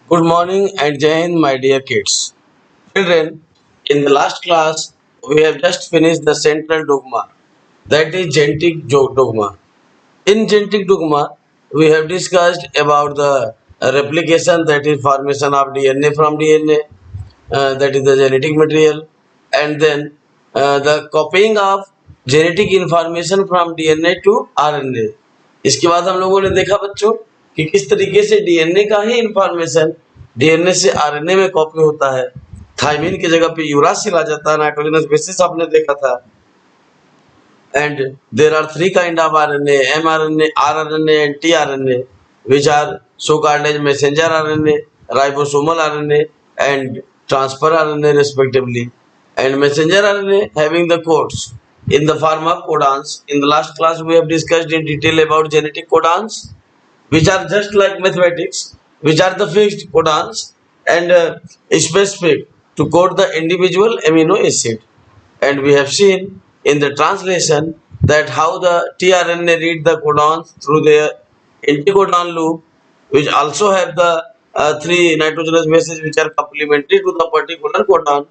Good morning and Jai Hind, my dear kids. Children, in the last class, we have just finished the central dogma, that is genetic dogma. In genetic dogma, we have discussed about the replication, that is formation of DNA from DNA, that is the genetic material, and then the copying of genetic information from DNA to RNA. इसके बाद हम लोगों ने देखा बच्चों कि किस तरीके से डीएनए का ही इंफॉर्मेशन डीएनए से आरएनए में कॉपी होता है। थायमिन की जगह पे यूरासिल आ जाता है, नाइट्रोजनस बेसिस आपने देखा था। And there are three kind of RNA: mRNA, rRNA, and tRNA, which are so called as messenger RNA, ribosomal RNA, and transfer RNA respectively. And messenger RNA having the codes in the form of codons. In the last class we have discussed in detail about genetic codons, which are just like mathematics, which are the fixed codons and specific to code the individual amino acid. And we have seen in the translation that how the tRNA read the codons through their anticodon loop, which also have the three nitrogenous bases which are complementary to the particular codon,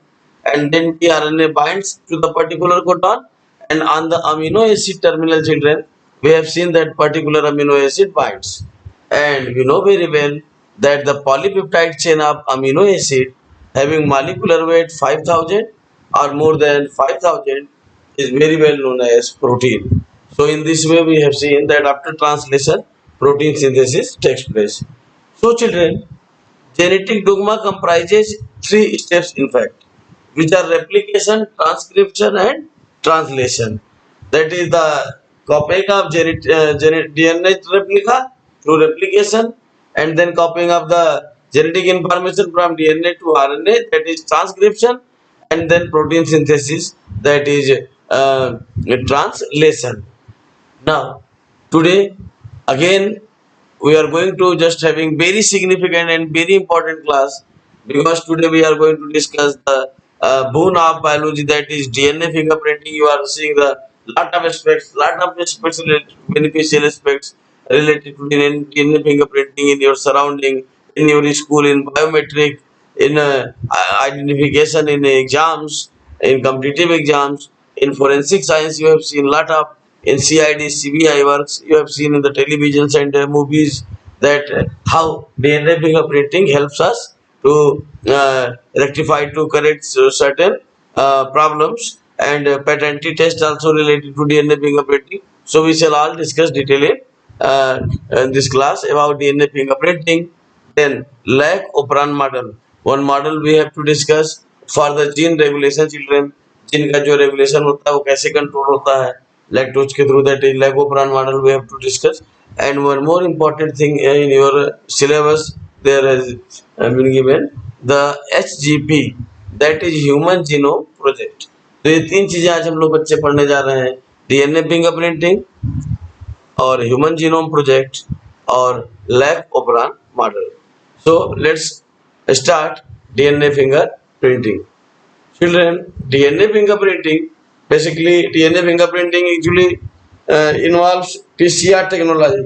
and then tRNA binds to the particular codon, and on the amino acid terminal, children, we have seen that particular amino acid binds. And we know very well that the polypeptide chain of amino acid having molecular weight 5000 or more than 5000 is very well known as protein. So in this way we have seen that after translation protein synthesis takes place. So children, genetic dogma comprises three steps in fact, which are replication, transcription and translation. That is the copying of DNA replica through replication, and then copying of the genetic information from DNA to RNA, that is transcription, and then protein synthesis, that is translation. Now, today again we are going to just having very significant and very important class, because today we are going to discuss the boon of biology, that is DNA fingerprinting. You are seeing the lot of aspects, beneficial aspects related to DNA fingerprinting in your surrounding, in your school, in biometric, in identification, in exams, in competitive exams, in forensic science. You have seen lot of in CID, CBI works. You have seen in the televisions and movies that how DNA fingerprinting helps us to rectify, to correct certain problems, and patented test also related to DNA fingerprinting. So we shall all discuss detailing in this class about DNA fingerprinting. Then lack operon model. One model we have to discuss for the gene regulation, children. Gene का जो regulation होता है वो कैसे control होता है lactose के through, that is lac operon model we have to discuss. And one more important thing in your syllabus there has been given the HGP, that is human genome project. तो ये तीन चीजें आज हम लोग बच्चे पढ़ने जा रहे हैं: डीएनए फिंगरप्रिंटिंग और ह्यूमन जीनोम प्रोजेक्ट और lac operon model. So let's start DNA fingerprinting. Children, DNA fingerprinting, basically DNA fingerprinting actually involves PCR technology.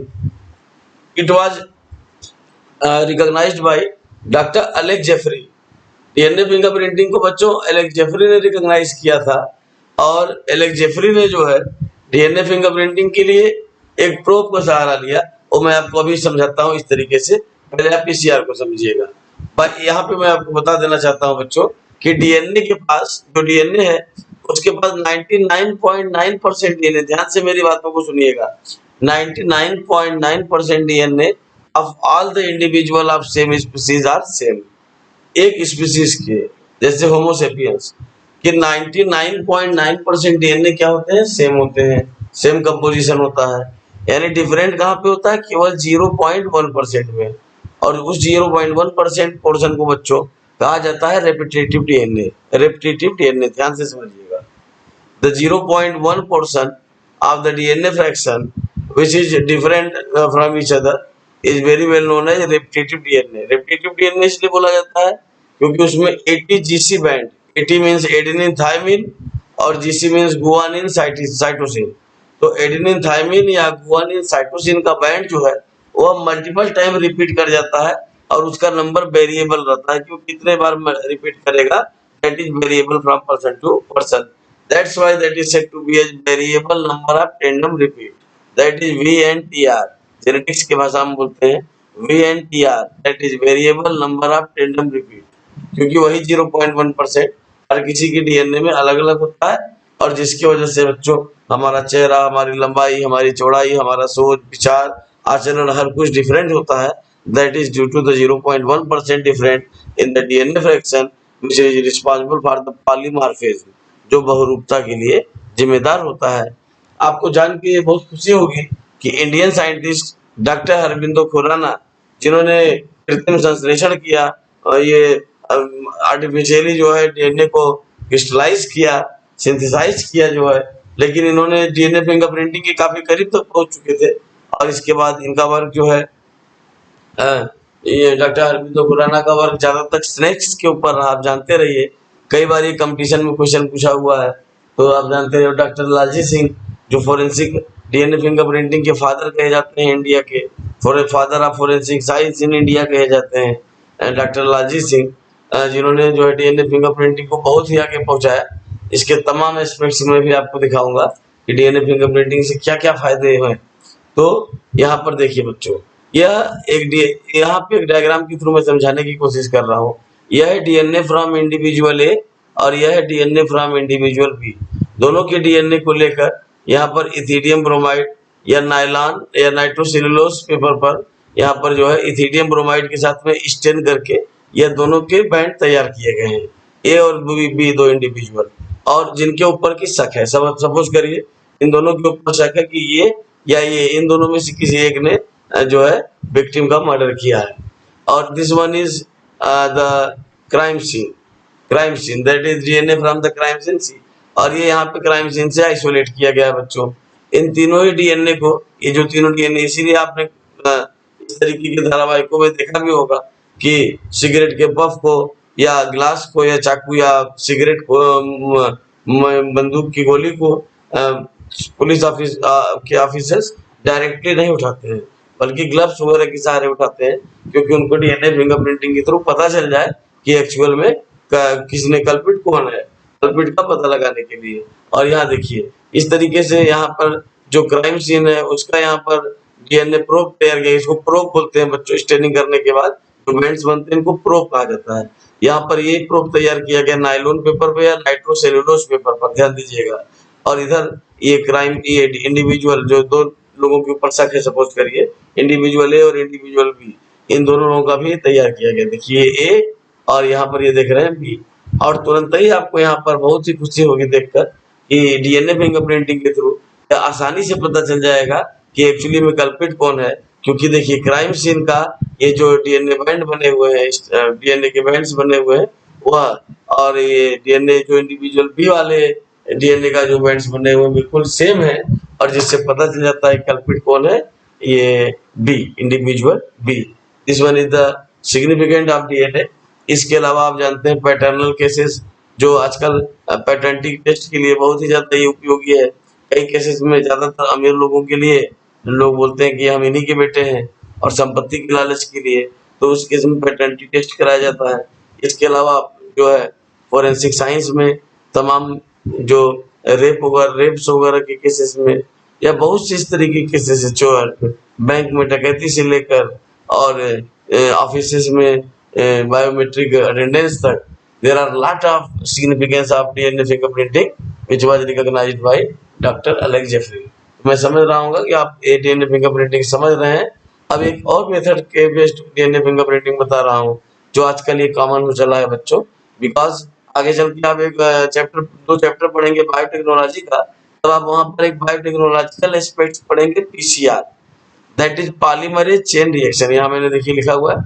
It was recognized by Dr. Alex Jeffrey. DNA fingerprinting को बच्चों Alex Jeffrey ने recognise किया था, और Alex Jeffrey ने जो है DNA fingerprinting के लिए एक प्रोब का सहारा लिया. वो मैं आपको अभी समझाता हूँ इस तरीके से, पहले आप पीसीआर को समझिएगा. पर यहाँ पे मैं आपको बता देना चाहता हूँ बच्चों कि डीएनए के पास जो डीएनए है उसके पास 99.9% डीएनए, ध्यान से मेरी बातों को सुनिएगा, 99.9% DNA of all the individual of same species are same. एक स्पीसीज के जैसे होमोसेपियंस कि 99.9% डीएनए क्या होते हैं, सेम होते हैं, सेम कंपोजिशन होता है. यानी डिफरेंट कहाँ पे होता है, केवल 0.1% में. और उस 0.1% पोर्शन को बच्चों कहा जाता है रेपिटेटिव डीएनए. रेपिटेटिव डीएनए, ध्यान से समझिएगा. The 0.1 portion of the DNA fraction which is different from each other is very well known as repetitive DNA. repetitive DNA इसलिए बोला जाता है क्योंकि उसमें 80 GC band, 80 means adenine thymine और GC मीन्स गुआनिन साइटोसिन. तो एडेनिन थायमिन या guanine cytosine का बैंड जो है वह मल्टीपल टाइम रिपीट कर जाता है और उसका नंबर वेरिएबल रहता है कि वो कितने बार रिपीट करेगा, that is variable from person to person, that's why that is said to be a variable number of tandem repeat, that is VNTR, genetics की भाषा में बोलते हैं VNTR, that is variable number of tandem repeat, क्योंकि वही 0.1% हर किसी के DNA में अलग अलग होता है, और जिसकी वजह से बच्चों हमारा चेहरा, हमारी लंबाई, हमारी चौड़ाई, हमारा सोच विचार आचरण हर कुछ डिफरेंट होता है, that is due to the 0.1% different in the DNA fraction which is responsible for the polymorphism, जो बहुरूपता के लिए जिम्मेदार होता है। आपको जान के बहुत खुशी होगी कि Indian scientist doctor Aurobindo Khorana, जिन्होंने कृत्रिम संश्लेषण किया और ये आर्टिफिशियली जो है डीएनए को क्रिस्टलाइज किया, सिंथेसाइज किया जो है, लेकिन इन्होंने डीएनए फिंगरप्रिंटिंग के काफी करीब तक पहुंच चुके थे, और इसके बाद इनका वर्क जो है ये डॉक्टर अरबिंदो खुराना का वर्क ज्यादातर स्नेक्स के ऊपर रहा, आप जानते रहिए, कई बार ये कंपटीशन में क्वेश्चन पूछा हुआ है। तो आप जानते हो डॉक्टर लालजी सिंह, जो फोरेंसिक डीएनए फिंगरप्रिंटिंग के फादर कहे जाते हैं इंडिया के, father of forensic science in India कहे जाते हैं डॉक्टर लालजी सिंह, जिन्होंने जो है डीएनए फिंगरप्रिंटिंग को बहुत ही आगे पहुंचाया। इसके तमाम एस्पेक्ट्स में भी आपको दिखाऊंगा कि डीएनए फिंगरप्रिंटिंग से क्या क्या फायदे हैं। तो यहाँ पर देखिए बच्चों, यहाँ पे एक डायग्राम के थ्रू मैं समझाने की कोशिश कर रहा हूँ। यह है डीएनए फ्रॉम इंडिविजुअल ए और यह है डीएनए फ्रॉम इंडिविजुअल बी। दोनों के डीएनए को लेकर यहाँ पर इथिडियम ब्रोमाइड या नायलॉन या नाइट्रोसेलुलोज पेपर पर यहाँ पर जो है इथिडियम ब्रोमाइड के साथ में स्टेन करके यह दोनों के बैंड तैयार किए गए हैं, ए और बी दो इंडिविजुअल, और जिनके ऊपर की शक है, सपोज करिए इन दोनों के ऊपर शक है कि ये या ये इन दोनों में से किसी एक ने जो है विक्टिम का मर्डर किया है, और this one is the crime scene that is DNA from the crime scene C, और ये यहाँ पे क्राइम सीन से आइसोलेट किया गया है बच्चों। इन तीनों ही डीएनए को, ये जो तीनों डीएनए, इसीलिए आपने इस तरीके के धारावाहिकों में देखा भी होगा कि सिगरेट के पफ को या ग्लास को या चाकू या सिगरेट को बंदूक की गोली को पुलिस ऑफिस के ऑफिसर्स डायरेक्टली नहीं उठाते हैं, बल्कि ग्लव्स वगैरह के सहारे उठाते हैं, क्योंकि उनको डीएनए फिंगरप्रिंटिंग के थ्रू पता चल जाए कि एक्चुअल में किसने कल्पिट कौन है, कल्पिट का पता लगाने के लिए। और यहाँ देखिए इस तरीके से यहाँ पर जो क्राइम सीन है उसका यहाँ पर डीएनए प्रोब तैयार किया, इसको प्रोब बोलते हैं बच्चों। स्टेनिंग करने के बाद जो बैंड्स बनते हैं इनको प्रोब कहा जाता है। यहाँ पर ये प्रोब तैयार किया गया नायलॉन पेपर पे या नाइट्रोसेलुलोज पेपर पर, ध्यान दीजिएगा। और इधर ये क्राइम, ये इंडिविजुअल जो दो लोगों के ऊपर शक है, सपोज करिए इंडिविजुअल ए और इंडिविजुअल बी, इन दोनों लोगों का भी तैयार किया गया। देखिए ए और यहाँ पर ये देख रहे हैं बी, और तुरंत ही आपको यहाँ पर बहुत ही खुशी होगी देखकर कि डीएनए फिंगरप्रिंटिंग के थ्रू आसानी से पता चल जाएगा कि एक्चुअली में कल्पिट कौन है, क्योंकि देखिए क्राइम सीन का ये जो डीएनए बैंड बने हुए हैं, डीएनए के बैंड्स बने हुए हैं वह, और ये डीएनए जो इंडिविजुअल बी वाले डीएनए का जो बैंड्स बने हुए बिल्कुल सेम है, और जिससे पता चल जाता है कल्पिट कौन है, ये B, individual B. This one is the significant of DNA. इसके अलावा आप जानते हैं पैटर्नल केसेस जो आजकल पैटर्निटी टेस्ट के लिए बहुत ही ज्यादा उपयोगी है। कई केसेस में ज्यादातर अमीर लोगों के लिए लोग बोलते हैं कि हम इन्हीं के बेटे हैं, और संपत्ति के लालच के लिए, तो उस केस में पैटर्निटी टेस्ट कराया जाता है। इसके अलावा जो है फोरेंसिक साइंस में तमाम जो रेप्स वगैरह के केसेस में, या बहुत सी इस तरीके के केसेस है, चोर बैंक में डकैती से लेकर और ऑफिस में बायोमेट्रिक अटेंडेंस तक, there are lot of significance of DNA fingerprinting which was recognised by doctor Alex Jeffrey. मैं समझ रहा हूँ कि आप डीएनए फिंगरप्रिंटिंग समझ रहे हैं। अब एक और मेथड के बेस्ड डीएनए फिंगरप्रिंटिंग बता रहा हूँ जो आजकल ये कॉमन हो चला है बच्चों, बिकॉज आगे चल के आप एक दो चैप्टर पढ़ेंगे बायोटेक्नोलॉजी का, तब आप वहां पर एक बायोटेक्नोलॉजिकल एस्पेक्ट्स पढ़ेंगे, PCR, that is polymerase chain reaction. यहाँ मैंने देखिए लिखा हुआ है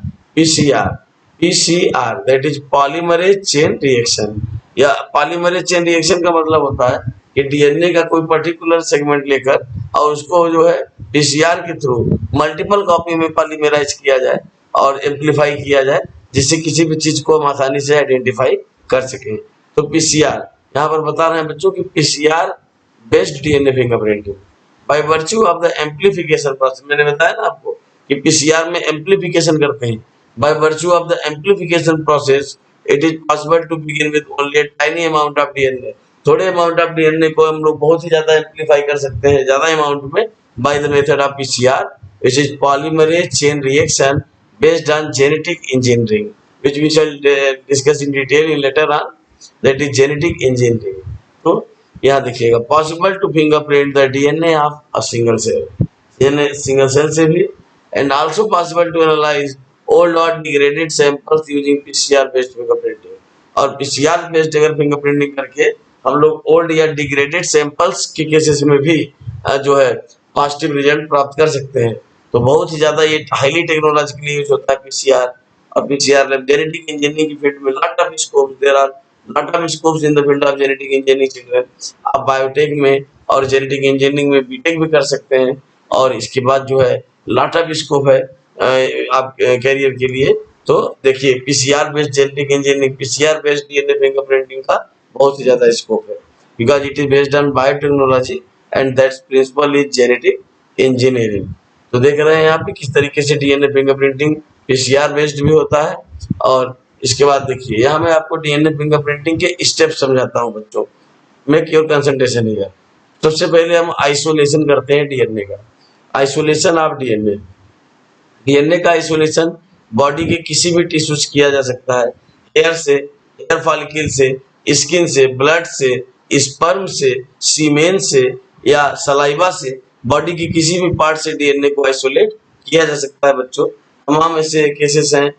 PCR that is polymerase chain reaction. या पॉलीमरेज चेन रिएक्शन का मतलब होता है कि डीएनए का कोई पर्टिकुलर सेगमेंट लेकर और उसको जो है पीसीआर के थ्रू मल्टीपल कॉपी में पॉलीमराइज किया जाए और एम्पलीफाई किया जाए, जिससे किसी भी चीज को हम आसानी से आइडेंटिफाई कर सके। तो पीसीआर यहाँ पर बता रहे हैं बच्चों की PCR based DNA fingerprinting by virtue of the amplification process. मैंने बताया ना आपको कि पीसीआर में एम्पलीफिकेशन करते हैं, By virtue of the amplification process, it is possible to begin with only a tiny amount of DNA. थोड़े अमाउंट ऑफ डीएनए को हम लोग बहुत ही ज्यादा एम्पलीफाई कर सकते हैं ज्यादा अमाउंट में by the method of PCR, which is polymerase chain reaction based on genetic engineering, which we shall discuss in detail in later on. That is genetic engineering. तो यहाँ देखिएगा possible to fingerprint the DNA of a single cell, DNA single cell से भी, and also possible to analyze old or degraded samples using PCR based fingerprinting. और PCR based अगर fingerprinting करके हम लोग ओल्ड या डिग्रेडेड सैंपल्स के cases में भी जो है पॉजिटिव रिजल्ट प्राप्त कर सकते हैं। तो बहुत ही ज्यादा ये हाईली टेक्नोलॉजिकली यूज होता है पीसीआर। और पीसीआर लैब जेनेटिक इंजीनियरिंग की फील्ड में lot of scopes, there are lot of scopes in the field of genetic engineering children. आप बायोटेक में और जेनेटिक इंजीनियरिंग में बीटेक भी कर सकते हैं और इसके बाद जो है लॉट ऑफ स्कोप है आप कैरियर के लिए। तो देखिए PCR based genetic engineering, PCR based DNA fingerprinting का बहुत ही ज्यादा स्कोप है because it is based on biotechnology and that's principle is genetic engineering. तो देख रहे हैं यहाँ पे किस तरीके से डीएनए फिंगरप्रिंटिंग पीसीआर बेस्ड भी होता है। और इसके बाद देखिए यहाँ मैं आपको डीएनए फिंगरप्रिंटिंग के स्टेप समझाता हूँ बच्चों, मेक योर कंसंट्रेशन हियर। सबसे पहले हम आइसोलेशन करते हैं डीएनए का, आइसोलेशन ऑफ डीएनए। डीएनए का आइसोलेशन बॉडी के किसी भी टिश्यू से किया जा सकता है, हेयर से, हेयर फॉलिकल से, स्किन से, ब्लड से, स्पर्म से, सीमेन से या सलाइवा से, बॉडी की किसी भी पार्ट से डीएनए को आइसोलेट किया जा सकता है बच्चों। तमाम ऐसे केसेस हैं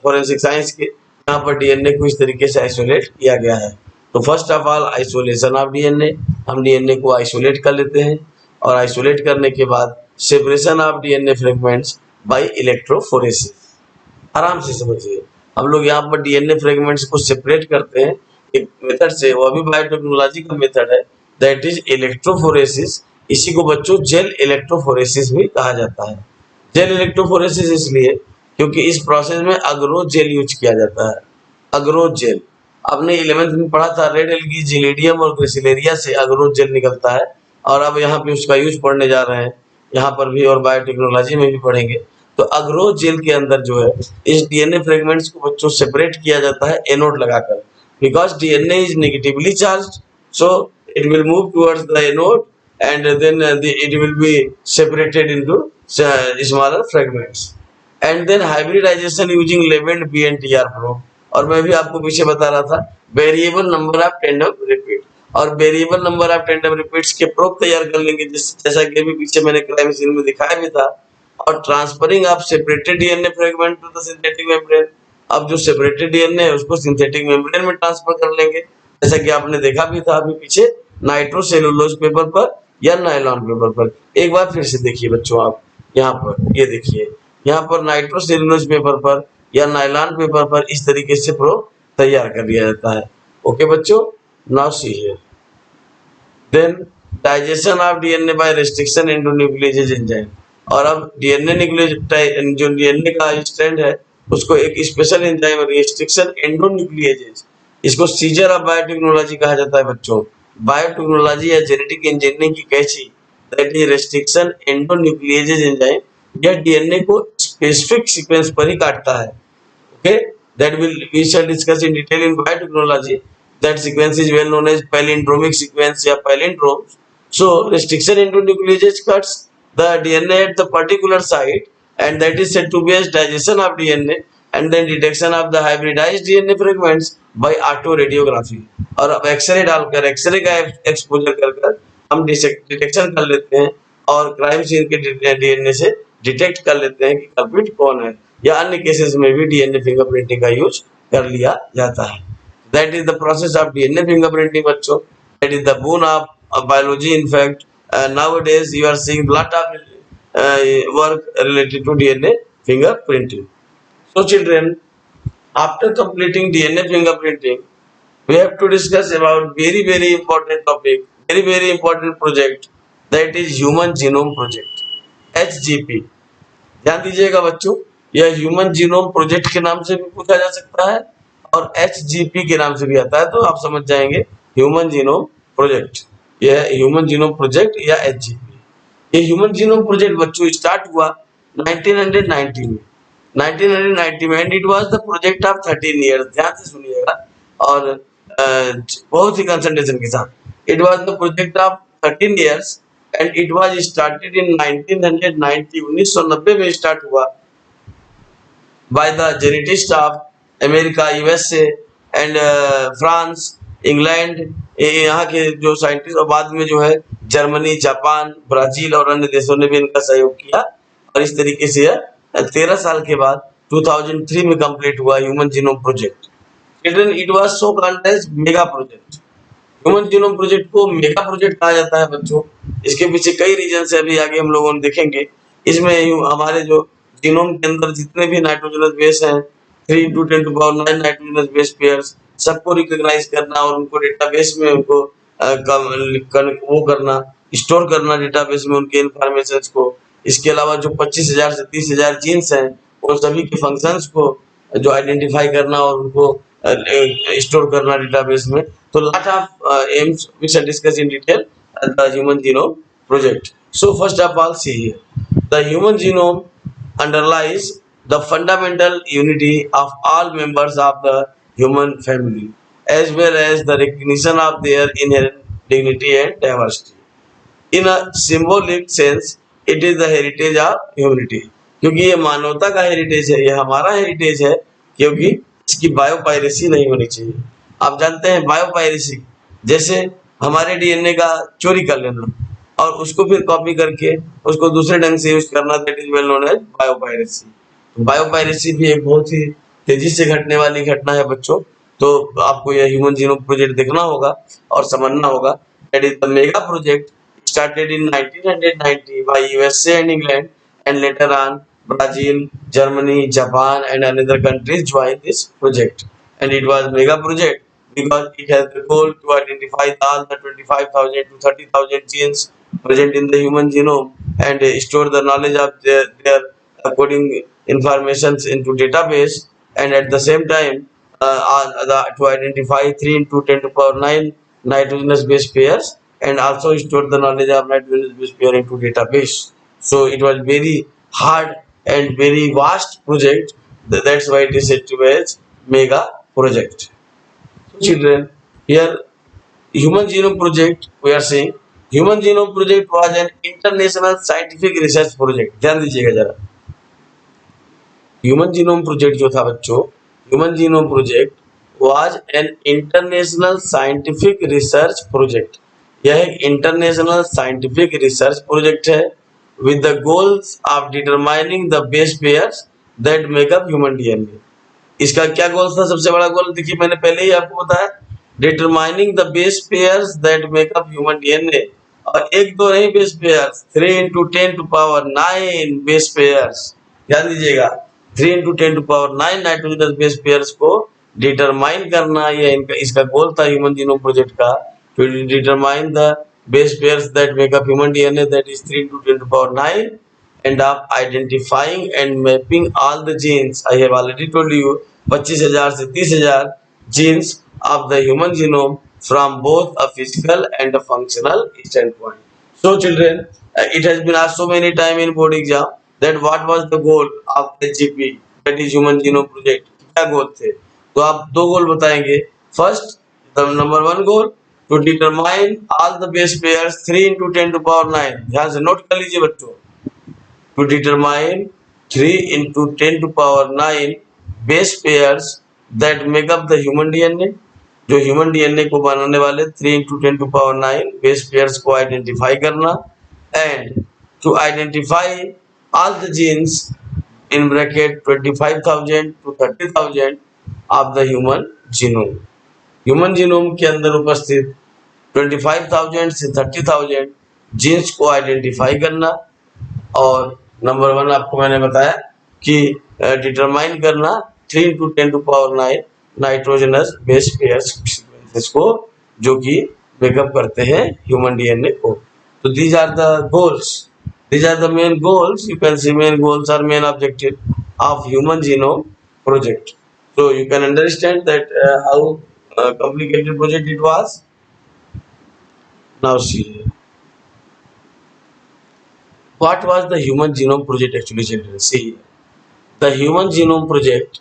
फॉरेंसिक साइंस के यहाँ पर डीएनए को इस तरीके से आइसोलेट किया गया है। तो first of all isolation of DNA, हम डीएनए को आइसोलेट कर लेते हैं और आइसोलेट करने के बाद separation of DNA fragments by electrophoresis. आराम से समझिए, हम लोग यहाँ पर डीएनए फ्रेगमेंट्स को सेपरेट करते हैं एक मेथड से, वो भी बायोटेक्नोलॉजी का मेथड है, दैट इज इलेक्ट्रोफोरेसिस। इसी को बच्चों जेल इलेक्ट्रोफोरेसिस भी कहा जाता है। जेल इलेक्ट्रोफोरेसिस इसलिए क्योंकि इस प्रोसेस में अगरोज जेल यूज किया जाता है। अगरोज जेल आपने 11th में पढ़ा था, रेड एल्गी, जिलेडियम और ग्रेसिलेरिया से अगरोज जेल निकलता है और अब यहाँ पे उसका यूज पढ़ने जा रहे हैं, यहाँ पर भी और बायोटेक्नोलॉजी में भी पढ़ेंगे। तो अगरोज जेल के अंदर जो है इस डीएनए फ्रेगमेंट्स को बच्चों सेपरेट किया जाता है एनोड लगाकर, because DNA is negatively charged, so it will move towards the anode and then it will be separated into smaller fragments and then hybridization using labeled BNTR probe। और मैं भी आपको पीछे बता रहा था variable number of tandem repeat, और variable number of tandem repeats के प्रोब तैयार कर लेंगे जैसा कि अभी पीछे मैंने क्राइम सीन में दिखाया भी था। और transferring of separated DNA fragment to the synthetic membrane, अब जो सेपरेटेड डीएनए है उसको सिंथेटिक मेम्ब्रेन में ट्रांसफर कर लेंगे जैसा कि आपने देखा भी था अभी पीछे नाइट्रोसेलुलोज पेपर पर या नायलॉन पेपर पर। एक बार फिर से देखिए बच्चों, आप यहाँ पर ये देखिए, यहाँ पर नाइट्रोसेलुलोज पेपर पर या नायलॉन पेपर पर इस तरीके से प्रोब तैयार कर लिया जाता है। ओके बच्चों, now see here, then digestion of DNA by restriction endonucleases enzyme. और अब डीएनए न्यूक्लियोटाइड जो डीएनए का स्ट्रैंड है उसको एक स्पेशल एंजाइम रेस्ट्रिक्शन एंडोन्यूक्लिएजेज, इसको सीजर ऑफ बायोटेक्नोलॉजी कहा जाता है बच्चों। बायोटेक्नोलॉजी या जेनेटिक इंजीनियरिंग की कैची, that is restriction endonucleases enzyme, यह डीएनए को स्पेसिफिक सीक्वेंस पर ही काटता है। Okay, that will we shall discuss in detail in biotechnology. That sequence is well known as palindromic sequence या palindromes. So restriction endonuclease cuts the DNA at the particular site and that is said to be as digestion of DNA and then detection of the hybridized DNA fragments by autoradiography। और अब x ray डालकर x ray का exposure कर हम detection कर लेते हैं और क्राइम सीन के डीएनए से डिटेक्ट कर लेते हैं कि कल्प्रिट कौन है, या अन्य केसेस में भी डीएनए फिंगरप्रिंटिंग का यूज कर लिया जाता है। That is the process of DNA fingerprinting बच्चों, that is the boon of biology। In fact, nowadays you are seeing lot of work related to DNA fingerprinting। So children, after completing DNA fingerprinting, we have to discuss about very important topic, very important project, that is human genome project, HGP। ध्यान दीजिएगा बच्चों, यह human genome project के नाम से भी पूछा जा सकता है और HGP के नाम से भी आता है, तो आप समझ जाएंगे ह्यूमन जीनोम प्रोजेक्ट, यह ह्यूमन जीनोम प्रोजेक्ट या HGP। ये ह्यूमन जीनोम प्रोजेक्ट बच्चों स्टार्ट हुआ 1990 में। 1990 में, and it was the project of 13 years. ध्यान से सुनिएगा और बहुत ही कंसंट्रेशन के साथ। It was the project of 13 years and it was started in 1990, 1990 में स्टार्ट हुआ by the genetist of America, USA and France, England, यहाँ के जो साइंटिस्ट, और बाद में जो है जर्मनी, जापान, ब्राजील और अन्य देशों ने भी इनका सहयोग किया। और इस तरीके से 13 साल के बाद 2003 में कंप्लीट हुआ human genome project. Children, it was so called as mega project. Human genome project को मेगा प्रोजेक्ट कहा जाता है बच्चों। इसके पीछे कई रीजन है, अभी आगे हम लोगों ने देखेंगे। इसमें हमारे जो जीनोम के अंदर जितने भी नाइट्रोजनस बेस हैं, 3 × 10⁹ नाइट्रोजनस बेस पेयर्स, सबको रिकॉग्नाइज करना और उनको डेटाबेस में उनको वो करना, स्टोर करना डेटाबेस में उनके इंफॉर्मेशन को। इसके अलावा जो 25,000 से 30,000 जीन्स हैं, उन सभी के फंक्शंस को जो आइडेंटिफाई करना और उनको स्टोर करना डेटाबेस में। तो lot of aims we shall discuss in detail the human genome project. So first of all, see here, the human genome underlies the fundamental unity of all members of the human family, as well as the recognition of their inherent dignity and diversity. In a symbolic sense, it is the heritage of humanity. क्योंकि ये मानवता का heritage है, ये हमारा heritage है, क्योंकि इसकी बायोपायरेसी नहीं होनी चाहिए। आप जानते हैं बायोपायरेसी, जैसे हमारे डीएनए का चोरी कर लेना और उसको फिर कॉपी करके उसको दूसरे ढंग से यूज करना, that is well known as biopiracy. Biopiracy भी एक बहुत ही तेजी से घटने वाली घटना है बच्चों। तो आपको यह ह्यूमन जीनोम प्रोजेक्ट देखना होगा और समझना होगा। That is the mega project started in 1990 by USA and England, and later on Brazil, Germany, Japan and another countries joined this project. And it was mega project because it has the goal to identify all the 25,000 to 30,000 genes present in the human genome and store the knowledge of their coding informations into database, and at the same time to identify 3 into 10 to power 9 nitrogenous base pairs, and also store the knowledge of nitrogenous base pair into database. So it was very hard and very vast project. That's why it is said to be as mega project. So children, here human genome project we are saying, human genome project was an international scientific research project. ध्यान दीजिएगा जरा, human genome project जो था बच्चों, human genome project was an international scientific research project. यह एक international scientific research project है with the goals of determining the base pairs that make up human DNA. इसका क्या गोल था? सबसे बड़ा गोल देखिए, मैंने पहले ही आपको बताया, determining the base pairs that make up human DNA. और एक दो नहीं बेस पेयर्स, 3 × 10⁹ बेस पेयर्स। ध्यान दीजिएगा, 3 × 10⁹ नाइट्रोजनस बेस पेयर्स को डिटरमाइन करना, ये इनका इसका गोल था ह्यूमन जीनोम प्रोजेक्ट का, to determine the base pairs that make up human DNA, that is 3 × 10⁹, and of identifying and mapping all the genes. I have already told you 25,000 से 30,000 genes of the human genome from both a physical and a functional standpoint. So children, it has been asked so many times in board exam that what was the goal of HGP, that is human genome project. क्या गोल थे? तो आप दो गोल बताएंगे। First, the number 1 goal to determine all the base pairs 3 × 10⁹। ध्यान से note कर लीजिए बच्चों, to determine 3 × 10⁹ base pairs that make up the human DNA, जो ह्यूमन डीएनए को बनाने वाले 3 × 10⁹ बेस पेयर्स को आइडेंटिफाई करना, and to identify all the genes in bracket 25,000 to 30,000 of the human genome. Human genome के अंदर उपस्थित 25,000 से 30,000 जीन्स को आइडेंटिफाई करना, और नंबर 1 आपको मैंने बताया कि डिटरमाइन करना 3 × 10⁹ नाइट्रोजनस बेस पेयर्स सीक्वेंसेस को, जो कि मेकअप करते हैं ह्यूमन डीएनए को। तो these are the goals, these are the main goals. You can see main goals are main objective of human genome project. So you can understand that how complicated project it was. Now see, what was the human genome project actually, children? See, The Human Genome Project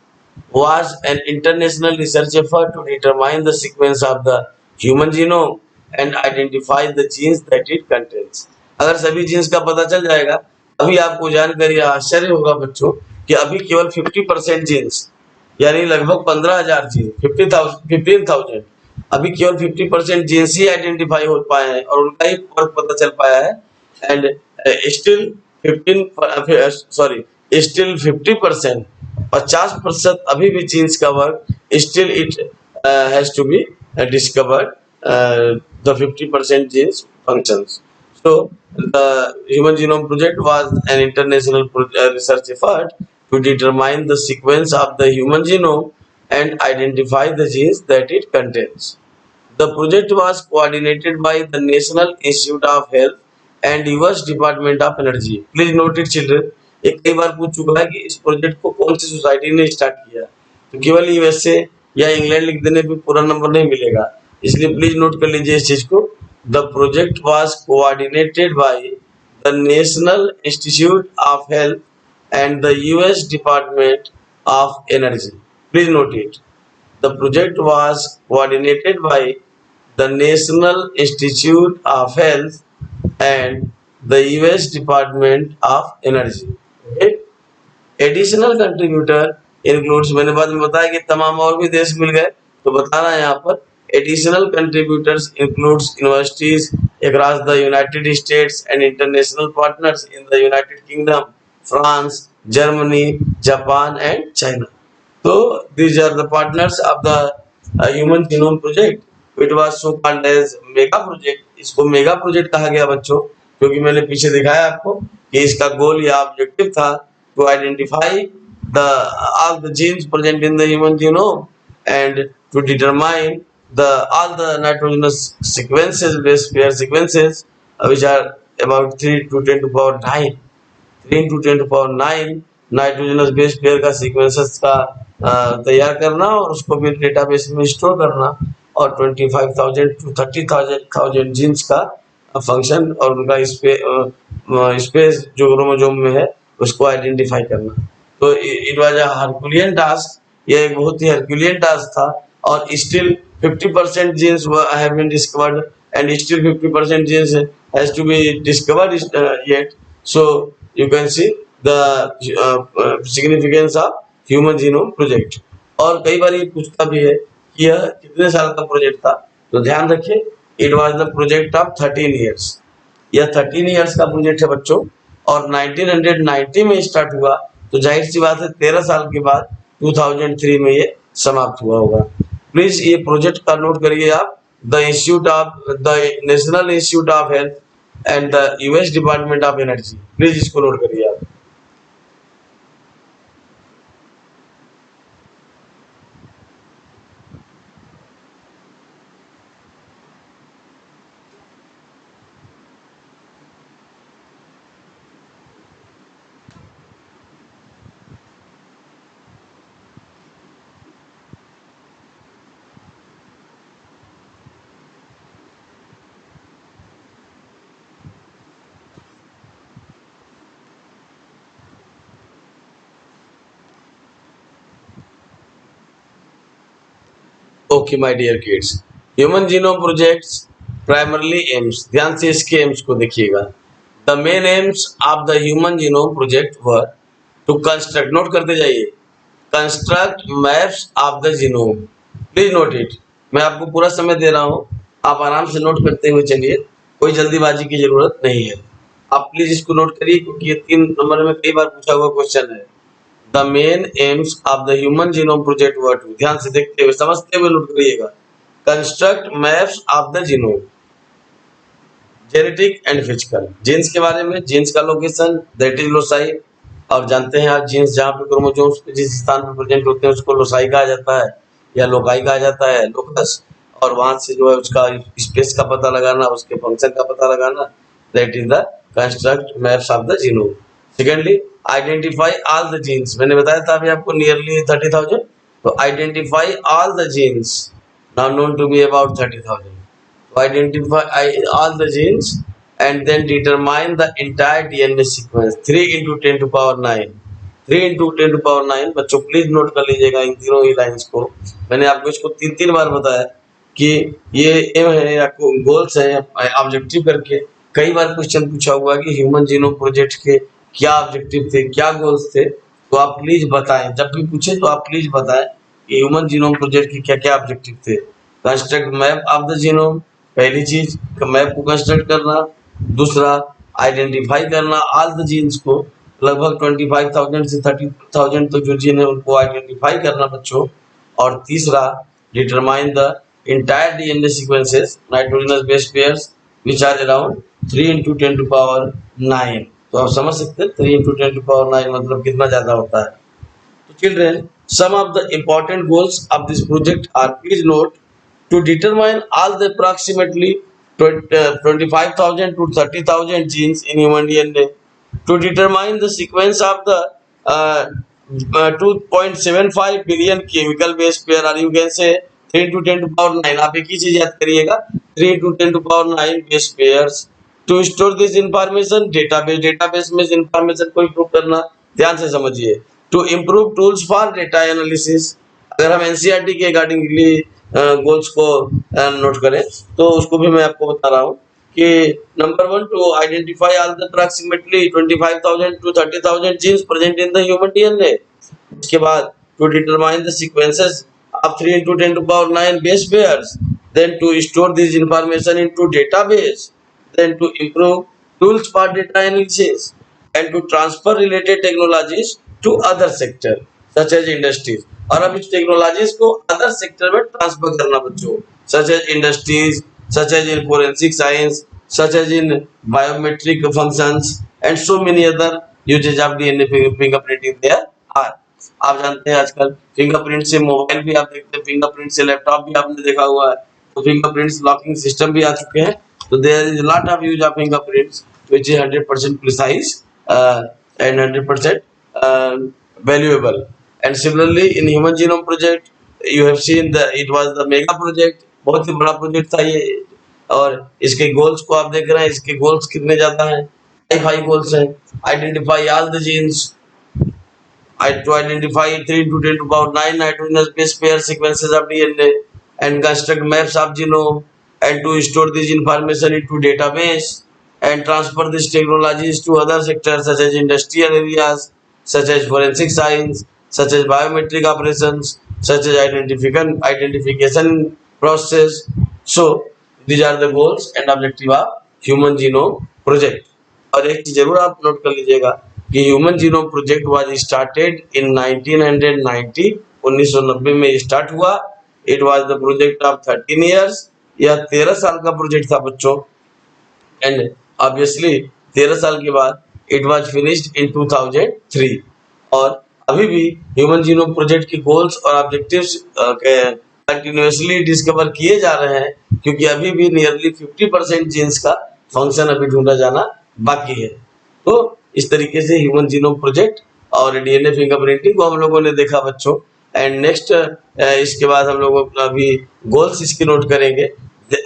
was an international research effort to determine the sequence of the human genome and identify the genes that it contains. अगर सभी jeans का पता चल जाएगा, अभी आपको जानकर यह आश्चर्य होगा बच्चों कि अभी केवल 50% जीन्स, यानी लगभग 15,000 जीन, 15,000, अभी केवल 50% जीन्स ही आइडेंटिफाई हो पाए हैं और उनका ही वर्क पता चल पाया है। एंड स्टिल 50% 50% अभी भी जीन्स का work still it has to be discovered the 50% genes functions. So the Human Genome Project was an international research effort to determine the sequence of the human genome and identify the genes that it contains. The project was coordinated by the National Institute of Health and US Department of Energy. Please note it children. एक कई बार पूछ चुका है कि इस project को कौन सी society ने स्टार्ट किया, तो केवल यूएसए या इंग्लैंड लिख देने पे पूरा नंबर नहीं मिलेगा, इसलिए प्लीज नोट कर लीजिए इस चीज को। The project was coordinated by the national institute of health and the US department of energy. Please note it, the project was coordinated by the National Institute of Health and the US Department of Energy. Okay? Additional contributor includes, मैंने बाद में बताया कि तमाम और भी देश मिल गए, तो बताना है यहाँ पर additional contributors includes universities across the United States and international partners in the United Kingdom, France, Germany, Japan and China. So these are the partners of the Human Genome Project. It was so called as mega project. इसको mega project कहा गया बच्चों, क्योंकि मैंने पीछे दिखाया आपको कि इसका गोल या ऑब्जेक्टिव था to identify the all the genes present in the human genome and to determine the all the nitrogenous sequences, base pair sequences which are about 3 to 10 to power 9, 3 to 10 to power 9 nitrogenous base pair का sequences का तैयार करना और उसको भी database में store करना, और 25,000 to 30,000 जीन्स का फंक्शन और उनका स्पेस जो क्रोमोसोम में है उसको आइडेंटिफाई करना। तो it was a herculean task, ये एक बहुत ही हरकुलियन टास्क था, और still 50% genes have been discovered and still 50% genes has to be discovered yet. So you can see the significance of human genome project. और कई बार ये पूछता भी है कि यह कितने साल का प्रोजेक्ट था, तो ध्यान रखिए it was the project of 13 years. यह 13 इयर्स का प्रोजेक्ट है बच्चों, और 1990 में स्टार्ट हुआ, तो जाहिर सी बात है 13 साल के बाद 2003 में ये समाप्त हुआ होगा। प्लीज ये प्रोजेक्ट का नोट करिए आप, the national institute of health and the US department of energy. Please इसको नोट करिए आप। Okay my dear kids, human genome projects primarily aims, ध्यान से इसके एम्स को देखिएगा। The main aims of the human genome project were to construct, note करते जाइए, construct maps of the genome. Please note it, मैं आपको पूरा समय दे रहा हूँ, आप आराम से नोट करते हुए चलिए, कोई जल्दीबाजी की जरूरत नहीं है। आप प्लीज इसको नोट करिए क्योंकि ये 3 नंबर में कई बार पूछा हुआ क्वेश्चन है। The main aims of the Human Genome Project were to, ध्यान से देखते हुए समझते हुए नोट करिएगा, construct maps of the genome, genetic and physical, genes के बारे में, जीन्स का लोकेशन दैट इज लोसाई, और जानते हैं आप जीन्स जहाँ पे क्रोमोसोम्स पे जिस स्थान पे प्रेजेंट होते हैं उसको लोसाई कहा जाता है या लोकाई कहा जाता है, लोकस, और वहां से जो है उसका स्पेस का पता लगाना, उसके फंक्शन का पता लगाना, that is the construct maps of the genome. Secondly identify all the genes, मैंने बताया था अभी आपको नियरली 30,000, तो identify all the genes now known to be about 30,000, तो identify all the genes and then determine the entire DNA sequence 3 into 10 to power 9 3 × 10⁹ बच्चों please note कर लीजिएगा इन तीनों ही लाइंस को। मैंने आपको इसको 3 बार बताया कि ये एम है या गोल्स है ऑब्जेक्टिव करके। कई बार क्वेश्चन पूछा हुआ कि ह्यूमन जीनोम प्रोजेक्ट के क्या ऑब्जेक्टिव थे, क्या गोल्स थे, तो आप प्लीज बताएं। जब भी पूछे तो आप प्लीज बताएं कि ह्यूमन जीनोम प्रोजेक्ट के क्या क्या ऑब्जेक्टिव थे। Construct map of the genome, पहली चीज मैप को कंस्ट्रक्ट करना। दूसरा आइडेंटिफाई करना ऑल द जीन्स को, लगभग 25,000 से 30,000 तो जो जीन है उनको आइडेंटिफाई करना बच्चों। और तीसरा determine the entire DNA sequences nitrogenous base pairs which are around 3 × 10⁹ तो आप समझ सकते हैं 3 × 10⁹ मतलब कितना ज्यादा होता है। तो children, some of the important goals of this project are, please note, to determine all the approximately 25,000 to 30,000 genes in human DNA, to determine the sequence of the 2.75 billion chemical base pair, or you can say 3 × 10⁹। आप एक ही चीज याद करिएगा, 3 × 10⁹ base pairs, to store this information database में information को improve करना। ध्यान से समझिए। To improve tools for data analysis, अगर हम एनसीईआरटी के अकॉर्डिंगली गोल्स को नोट करें तो उसको भी मैं आपको बता रहा हूँ कि number 1, to identify all the approximately 25,000 to 30,000 genes present in the human DNA. उसके बाद to determine the sequences of 3 × 10⁹ base pairs, then to store this information into database, then to improve tools for data analysis, and to transfer related technologies to other sector such as industries। और अब इस technologies को other sector में transfer करना बच्चों, such as industries, such as in forensic science, such as in biometric functions and so many other uses of DNA fingerprinting there are। आप जानते हैं आजकल फिंगरप्रिंट से मोबाइल भी आप देखते हैं, फिंगरप्रिंट से लैपटॉप भी आपने देखा हुआ है, तो फिंगरप्रिंट्स लॉकिंग सिस्टम भी आ चुके हैं। तो there is lot of use of fingerprints which is 100% precise and 100% valuable। And similarly in human genome project you have seen the it was the mega project, बहुत ही बड़ा प्रोजेक्ट था ये। और इसके गोल्स को आप देख रहे हैं, इसके गोल्स कितने ज्यादा हैं, 5 गोल्स हैं। Identify all the genes, to identify 3 × 10⁹ nitrogenous base pair sequences of DNA and construct maps of genome, and to store this information into database and transfer these technologies to other sectors such as industrial areas, such as forensic science, such as biometric operations, such as identification process। So these are the goals and objective of human genome project। और एक चीज जरूर आप note कर लीजिएगा कि human genome project was started in 1990, 1990 में start हुआ। It was the project of 13 years, यह 13 साल का प्रोजेक्ट था बच्चों। एंड ऑब्वियसली 13 साल के बाद इट वाज फिनिश्ड इन 2003। और अभी भी ह्यूमन जीनोम प्रोजेक्ट के गोल्स और ऑब्जेक्टिव्स कंटिन्यूअसली डिस्कवर किए जा रहे हैं, क्योंकि अभी भी नियरली 50% जीन्स का फंक्शन अभी ढूंढा जाना बाकी है। तो इस तरीके से ह्यूमन जीनोम प्रोजेक्ट और डीएनए फिंगरप्रिंटिंग को हम लोगों ने देखा बच्चों। एंड नेक्स्ट इसके बाद हम लोग अभी गोल्स इसके नोट करेंगे।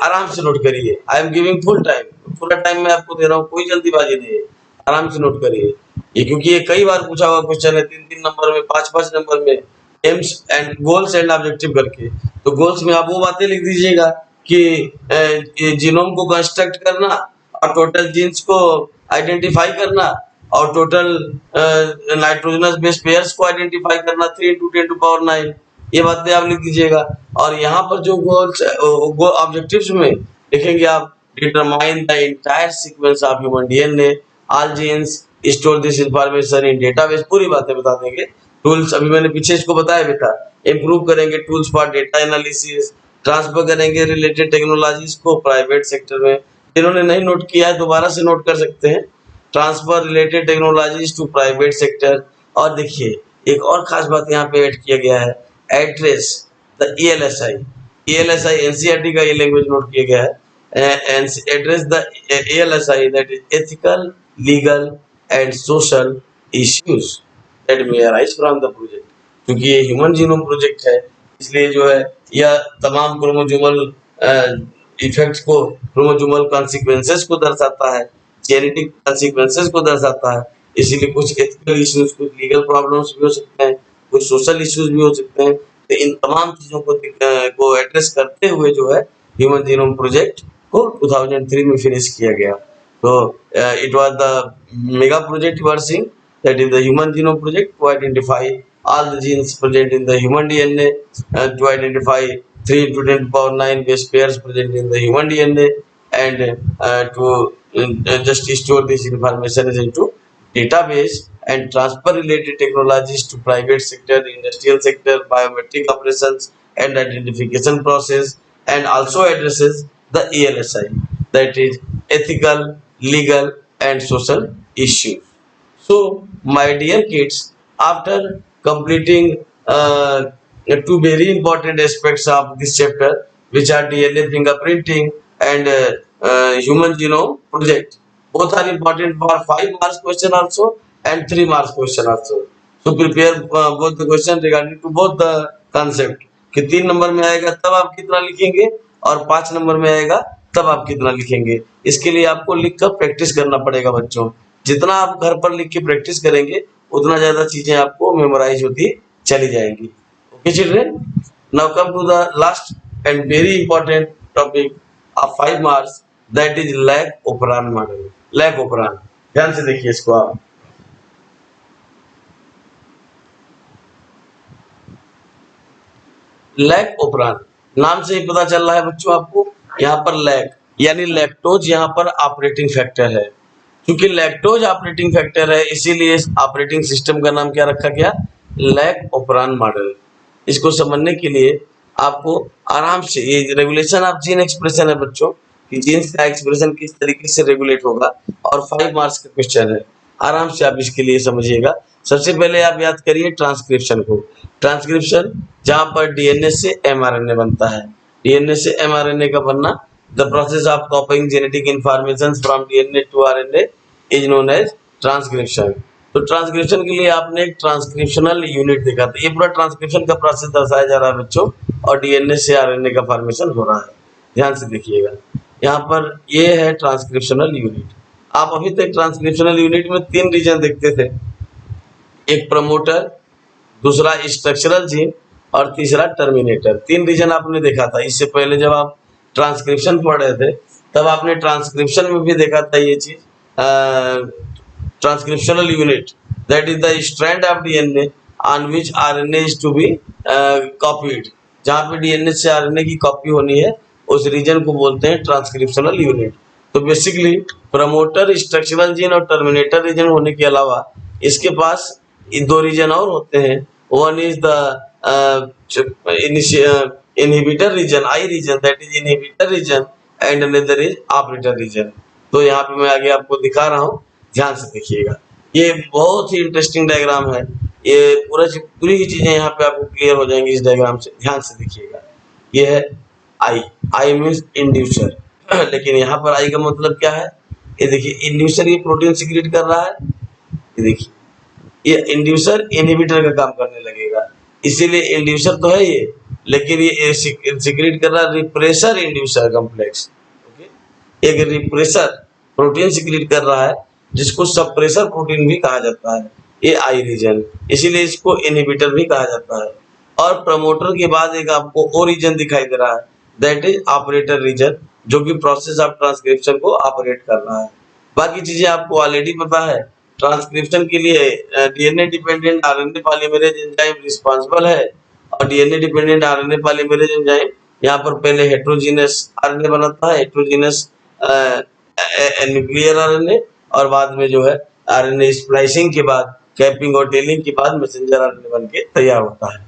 आराम से नोट करिए, I am giving full time, पूरा टाइम मैं आपको दे रहा हूँ, कोई जल्दीबाजी नहीं है, आराम से नोट करिए ये, क्योंकि ये कई बार पूछा हुआ क्वेश्चन है, 3-3 नंबर में, 5-5 नंबर में, AIIMS and goals and objective करके। तो गोल्स में आप वो बातें लिख दीजिएगा कि जीनोम को कंस्ट्रक्ट करना और टोटल जीन्स को आइडेंटिफाई करना और टोटल नाइट्रोजनस बेस पेयर्स को आइडेंटिफाई करना 3 × 10⁹, ये बातें आप लिख दीजिएगा। और यहाँ पर जो गोल्स ऑब्जेक्टिव्स में लिखेंगे आप, determine the entire sequence of human DNA, all genes, store this information in database, पूरी बातें बता देंगे। टूल्स अभी मैंने पीछे इसको बताया भी था, इम्प्रूव करेंगे tools for data analysis, transfer करेंगे रिलेटेड टेक्नोलॉजीज को प्राइवेट सेक्टर में। जिन्होंने नहीं नोट किया है दोबारा से नोट कर सकते हैं, transfer related technologies to private sector. और देखिए एक और खास बात यहाँ पे ऐड किया गया है, address the ELSI, ELSI NCERT का ये लैंग्वेज नोट किया गया है, address the ELSI that is ethical, legal and social issues that may arise from the project. क्योंकि ये ह्यूमन जीनोम प्रोजेक्ट है, इसलिए जो है यह तमाम क्रोमोसोमल इफेक्ट्स को, क्रोमोसोमल कॉन्सिक्वेंसेस को दर्शाता है, जेनेटिक कॉन्सिक्वेंसेस को दर्शाता है। इसीलिए कुछ एथिकल इश्यूज, कुछ लीगल प्रॉब्लम्स भी हो सकते हैं, कुछ सोशल इश्यूज भी हो सकते हैं। तो इन तमाम चीजों को एड्रेस करते हुए जो है ह्यूमन जीनोम प्रोजेक्ट को 2003 में फिनिश किया गया। तो it was the mega project you are seeing, that is the human genome project, to identify all the genes present in the human DNA, to identify 3 into 10 to power 9 base pairs present in the human DNA, and to just store this information into database and transfer related technologies to private sector, industrial sector, biometric operations and identification process, and also addresses the ELSI, that is ethical, legal and social issues. So, my dear kids, after completing two very important aspects of this chapter, which are DNA fingerprinting and human genome project, both are important for 5 marks question also and 3 marks question also. So, prepare both the question regarding to both the concept. कि 3 number में आएगा तब आप कितना लिखेंगे और 5 number में आएगा तब आप कितना लिखेंगे। इसके लिए आपको लिख कर प्रैक्टिस करना पड़ेगा बच्चों। जितना आप घर पर लिख के प्रैक्टिस करेंगे उतना ज्यादा चीजें आपको मेमोराइज होती चली जाएंगी। Okay children, now come to the last and very important topic of 5 marks, that is lac operon model. Lac operon, ध्यान से देखिए इसको आप। लैक ओपरान नाम से ही पता चल रहा है बच्चों आपको, यहाँ पर लैक यानी लैक्टोज यहाँ पर ऑपरेटिंग फैक्टर है। क्योंकि लैक्टोज ऑपरेटिंग फैक्टर है इसीलिए इस ऑपरेटिंग सिस्टम का नाम क्या रखा गया, लैक ओपरान मॉडल। इसको समझने के लिए आपको आराम से, ये रेगुलेशन ऑफ जीन एक्सप्रेशन है बच्चों, कि जीन्स का एक्सप्रेशन किस तरीके से रेगुलेट होगा, और 5 मार्क्स का क्वेश्चन है। आराम से आप इसके लिए समझिएगा। सबसे पहले आप याद करिए ट्रांसक्रिप्शन को। ट्रांसक्रिप्शन जहां पर डीएनए से एमआरएनए बनता है, डीएनए से एमआरएनए का बनना, the process of copying genetic information from DNA to RNA is known as transcription. तो ट्रांसक्रिप्शन के लिए आपने एक ट्रांसक्रिप्शनल यूनिट देखा था। ये पूरा ट्रांसक्रिप्शन का प्रोसेस दर्शाया जा रहा है बच्चों, और डीएनए से आरएनए का फॉर्मेशन हो रहा है। ध्यान से देखिएगा, यहाँ पर ये है ट्रांसक्रिप्शनल यूनिट। आप अभी तक ट्रांसक्रिप्शनल यूनिट में 3 रीजन देखते थे, एक प्रमोटर, दूसरा स्ट्रक्चरल जीन और तीसरा टर्मिनेटर। 3 रीजन आपने देखा था। इससे पहले जब आप ट्रांसक्रिप्शन पढ़ रहे थे तब आपने ट्रांसक्रिप्शन में भी देखा था ये चीज, transcriptional unit, that is the strand of DNA on which RNA is to be copied. जहाँ पे डीएनए से आरएनए की कॉपी होनी है उस रीजन को बोलते हैं ट्रांसक्रिप्शनल यूनिट। तो बेसिकली प्रमोटर, स्ट्रक्चरल जीन और टर्मिनेटर रीजन होने के अलावा इसके पास 2 रीजन और होते हैं। One is the inhibitor region, I region, that is inhibitor region, and another is operator region. तो यहाँ पे मैं आगे आपको दिखा रहा हूँ, ध्यान से देखिएगा। ये बहुत ही इंटरेस्टिंग डायग्राम है, ये पूरी ही चीजें यहाँ पे आपको क्लियर हो जाएंगी इस डायग्राम से। ध्यान से देखिएगा, ये है आई, आई मीन्स इंड्यूसर। लेकिन यहाँ पर आई का मतलब क्या है, ये देखिए इंड्यूसर, ये प्रोटीन सिक्रेट कर रहा है, ये देखिए ये इंड्यूसर इनहिबिटर का काम करने लगेगा, इसीलिए इंड्यूसर तो है ये, लेकिन ये सिक्रेट कर रहा है रिप्रेसर इंड्यूसर कॉम्प्लेक्स। ओके, एक रिप्रेसर प्रोटीन सिक्रेट कर रहा है जिसको सप्रेसर प्रोटीन भी कहा जाता है, ये आई रीजन, इसीलिए इसको इनहिबिटर भी कहा जाता है। और प्रमोटर के बाद एक आपको ओ रीजन दिखाई दे रहा है, दैट इज ऑपरेटर रीजन, जो कि प्रोसेस ऑफ ट्रांसक्रिप्शन को ऑपरेट कर रहा है। बाकी चीजें आपको ऑलरेडी पता है। ट्रांसक्रिप्शन के लिए DNA dependent RNA polymerase enzyme responsible है, और DNA dependent RNA polymerase enzyme यहाँ पर पहले हेट्रोजीनस आरएनए बनाता है, हेट्रोजीनस न्यूक्लियर आरएनए, और बाद में जो है आरएनए स्प्लाइसिंग के बाद, कैपिंग और टेलिंग के बाद मैसेंजर आरएनए बन के तैयार होता है।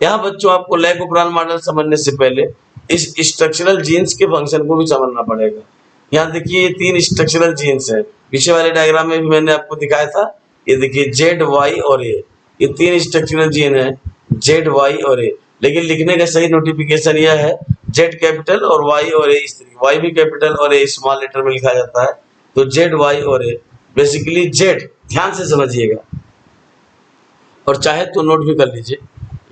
यहाँ बच्चों आपको लैक ओपरान मॉडल समझने से पहले इस स्ट्रक्चरल जीन्स के फंक्शन को भी समझना पड़ेगा। यहाँ देखिए ये 3 स्ट्रक्चरल जीन्स है, पीछे वाले डायग्राम में भी मैंने आपको दिखाया था। ये देखिए जेड, वाई और ए, ये 3 स्ट्रक्चरल जीन है, जेड, वाई और ए। लेकिन लिखने का सही नोटिफिकेशन यह है जेड कैपिटल और वाई और ए इस तरीके, वाई भी कैपिटल और ए स्मॉल लेटर में लिखा जाता है। तो जेड, वाई और ए, बेसिकली जेड, ध्यान से समझिएगा और चाहे तो नोट भी कर लीजिए।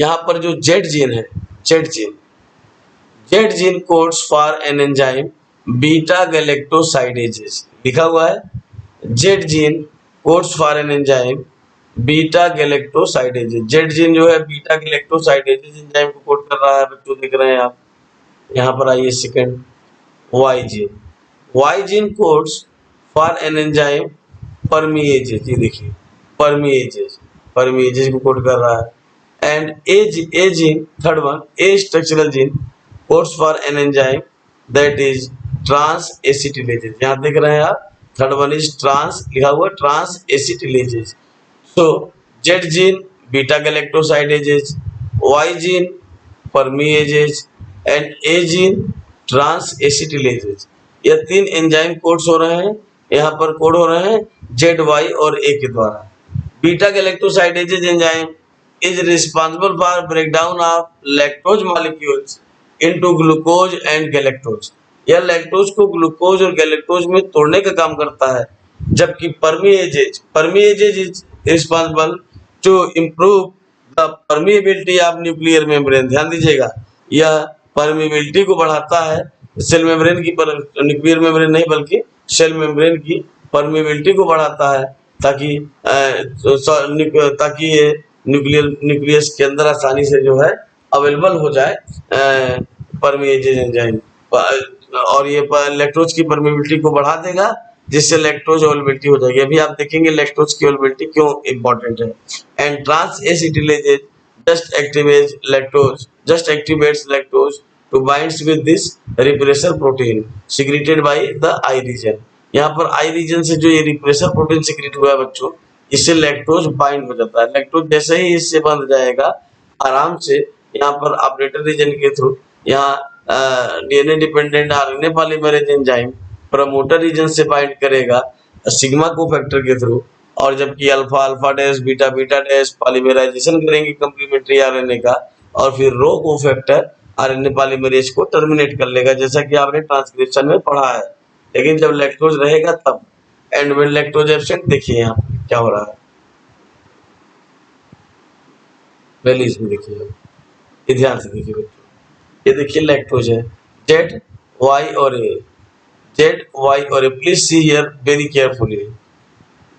यहाँ पर जो जेड जीन है, Z gene codes for an enzyme beta galactosidases लिखा हुआ है। Z gene codes for an enzyme beta galactosidases. Z gene जो है बीटा गैलेक्टोसाइडेजेज एंजाइम को कोड कर रहा है बच्चों, देख रहे हैं आप। यहाँ पर आइए second, Y gene. Y gene codes for an enzyme permeases, ये देखिए परमिएजेज को कोड कर रहा है। And A gene, third one, a structural gene codes for an enzyme that is trans acetylases. यहाँ देख रहे हैं आप, थर्ड वन इज ट्रांस, लिखा हुआ trans acetylases. So Z gene beta galactosidases, Y gene permeases and A gene trans acetylases. ये तीन enzyme codes हो रहे हैं, यहाँ पर कोड हो रहे हैं जेड, वाई और ए के द्वारा। Beta galactosidases enzyme is responsible for breakdown of lactose molecules into glucose and galactose। यह लैक्टोज को ग्लूकोज और गैलेक्टोज में तोड़ने का काम करता है, जबकि permeases is responsible to improve the permeability of nuclear membrane. ध्यान दीजिएगा, यह परमिएबिलिटी को बढ़ाता है, सेल मेम्ब्रेन की, न्यूक्लियर मेम्ब्रेन नहीं बल्कि सेल मेम्ब्रेन की परमिएबिलिटी को बढ़ाता है, ताकि ये न्यूक्लियस के अंदर आसानी से जो है अवेलेबल हो जाए परमिएजेज एंजाइम। और ये लैक्टोज की परमिएबिलिटी को बढ़ा देगा, जिससे लैक्टोज अवेलेबिलिटी हो जाएगी। अभी आप देखेंगे लैक्टोज की अवेलेबिलिटी क्यों इंपॉर्टेंट है। And trans acetylases just activates lactose to binds with this repressor protein secreted by the I region. यहाँ पर आई रीजन से जो ये रिप्रेसर प्रोटीन सिक्रेट हुआ है बच्चों, इससे लैक्टोज बाइंड हो जाता है। लैक्टोज जैसे ही इससे बंध जाएगा, आराम से यहाँ पर ऑपरेटर रीजन के थ्रू यहाँ DNA dependent RNA polymerase enzyme promoter region से बाइंड करेगा सिग्मा को फैक्टर के थ्रू, और जबकि alpha alpha dash beta beta dash polymerisation करेंगे कंप्लीमेंट्री आरएनए का, और फिर रो को फैक्टर आरएनए पॉलीमरेज को टर्मिनेट कर लेगा, जैसा कि आपने ट्रांसक्रिप्शन में पढ़ा है। लेकिन जब लैक्टोज रहेगा तब। एंड व्हेन लैक्टोज एब्सेंट, देखिए यहाँ क्या हो रहा है, पहले इसमें देखिए, ये ध्यान से देखिए बच्चों, ये देखिए लैक्टोज है, जेड वाई और ए, जेड वाई और A, please see here very carefully,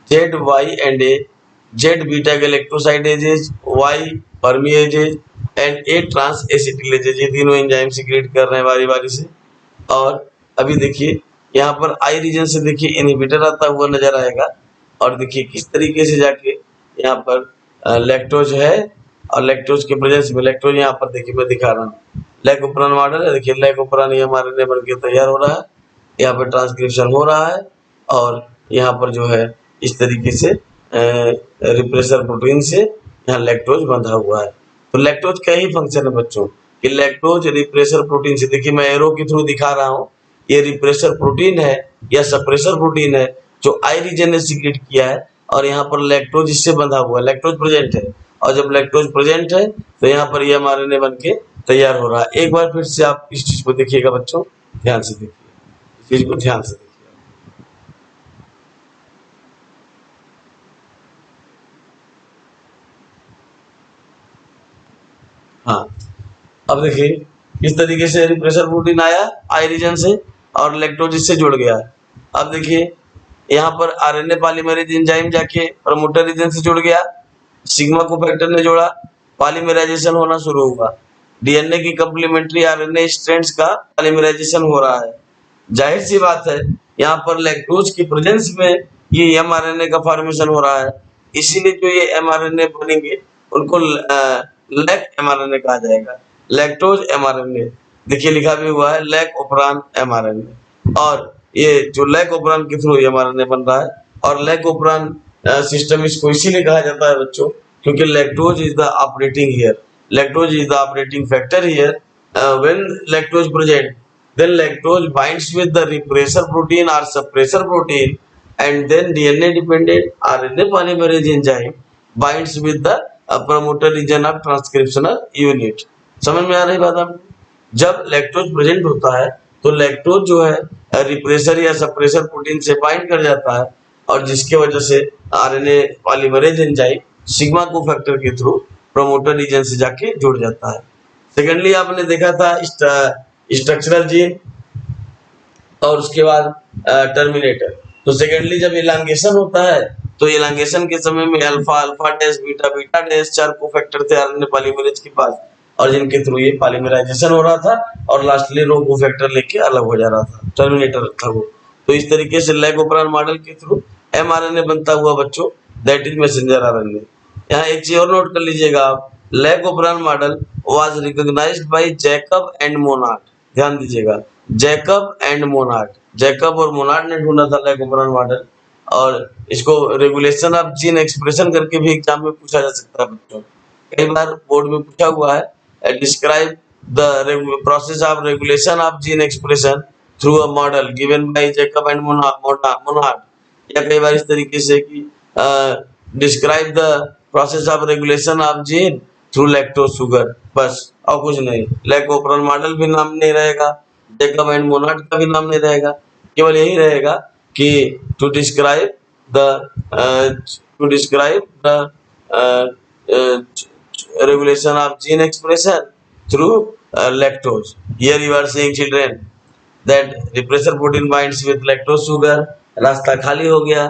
Z Y and A, Z beta galactosidases, Y permeases and A trans acetylases, ये तीनों एंजाइम सीक्रेट कर रहे हैं बारी बारी से। और अभी देखिए यहाँ पर आई रीजन से देखिए इनहिबिटर आता हुआ नजर आएगा, और देखिए किस तरीके से जाके यहाँ पर लैक्टोज है, और लैक्टोज के प्रेजेंस में लैक्टोज यहाँ पर देखिए मैं दिखा रहा हूँ, लैकोप्रान मॉडल है, देखिए लैकोप्रान ये हमारे बन के तैयार हो रहा है, यहाँ पर ट्रांसक्रिप्शन हो रहा है, और यहाँ पर जो है इस तरीके से रिप्रेसर प्रोटीन से यहाँ लैक्टोज बंधा हुआ है। तो लैक्टोज का ही फंक्शन है बच्चों कि लैक्टोज रिप्रेसर प्रोटीन से, देखिए मैं एरो के थ्रू दिखा रहा हूँ, ये रिप्रेसर प्रोटीन है या सप्रेसर प्रोटीन है जो आई रीजन ने सीक्रेट किया है, और यहाँ पर लैक्टोज इससे बंधा हुआ है, लैक्टोज प्रेजेंट है, और जब लैक्टोज प्रेजेंट है तो यहाँ पर ये एमआरएनए बन के तैयार हो रहा है। एक बार फिर से आप इस चीज को देखिएगा बच्चों, ध्यान से देखिए, इस चीज को ध्यान से देखिए। हाँ, अब देखिए किस तरीके से रिप्रेसर प्रोटीन आया आई रीजन से, और लैक्टोज इससे जुड़ गया। अब देखिए यहाँ पर आरएनए पॉलीमरेज एंजाइम जाके प्रमोटर रीजन से जुड़ गया, सिग्मा को फैक्टर ने जोड़ा, पॉलीमराइजेशन होना शुरू हुआ, डीएनए की कंप्लीमेंट्री आरएनए स्ट्रैंड्स का पॉलीमराइजेशन हो रहा है। जाहिर सी बात है यहाँ पर लैक्टोज की प्रेजेंस में ये एमआरएनए का फॉर्मेशन हो रहा है, इसीलिए जो ये एमआरएनए बनेंगे उनको लैक एमआरएनए कहा जाएगा, लैक्टोज एमआरएनए। देखिए लिखा भी हुआ है लैक ओपरान एमआरएनए, और ये जो लैक ओपरान के थ्रू एमआरएनए बन रहा है। और लैक ओपरान सिस्टम इसको इसीलिए कहा जाता है बच्चों क्योंकि lactose is the operating here, lactose is the operating factor here. When lactose present, then lactose binds with the repressor protein or suppressor protein, and then DNA dependent RNA polymerase enzyme binds with the promoter region of transcriptional unit। समझ में आ रही बात आपको? जब lactose present होता है तो lactose जो है रिप्रेसर या सप्रेसर प्रोटीन से बाइंड कर जाता है, और जिसके वजह से आरएनए पॉलीमरेज एंजाइम सिग्मा को फैक्टर के थ्रू प्रोमोटर रीजन से जाके जुड़ जाता है। सेकेंडली आपने देखा था स्ट्रक्चरल जीन और उसके बाद टर्मिनेटर। तो सेकेंडली जब इलांगेशन होता है तो इलांगेशन के समय में alpha alpha dash beta beta dash 4 cofactor थे आरएनए पॉलीमरेज के पास, और जिनके थ्रू ये पॉलीमराइजेशन हो रहा था और लास्टली रो कोफैक्टर लेके अलग हो जा रहा था, टर्मिनेटर था वो। तो इस तरीके से लैग ओपरान मॉडल के थ्रू एमआरएनए बनता हुआ बच्चों, दैट इज मैसेंजर आरएनए। यहाँ एक चीज और नोट कर लीजिएगा आप, lac operon model was recognised by Jacob and Monod. ध्यान दीजिएगा, जैकब एंड मोनार्ड, जैकब और मोनार्ड ने ढूंढा था लैग ओपरान मॉडल। और इसको रेगुलेशन ऑफ जीन एक्सप्रेशन करके भी एग्जाम में पूछा जा सकता है बच्चों, कई बार बोर्ड में पूछा हुआ है। Describe the process of regulation of gene expression through a model given by Jacob and Monod, या कई बार इस तरीके से कि describe the process of regulation of gene through lactose sugar, बस और कुछ नहीं। लैग ओपरान मॉडल भी नाम नहीं रहेगा, जैकब एंड मोनार्ड का भी नाम नहीं रहेगा, केवल यही रहेगा कि to describe the regulation of gene expression through lactose. Here you are seeing children that repressor protein binds with lactose sugar, रास्ता खाली हो गया,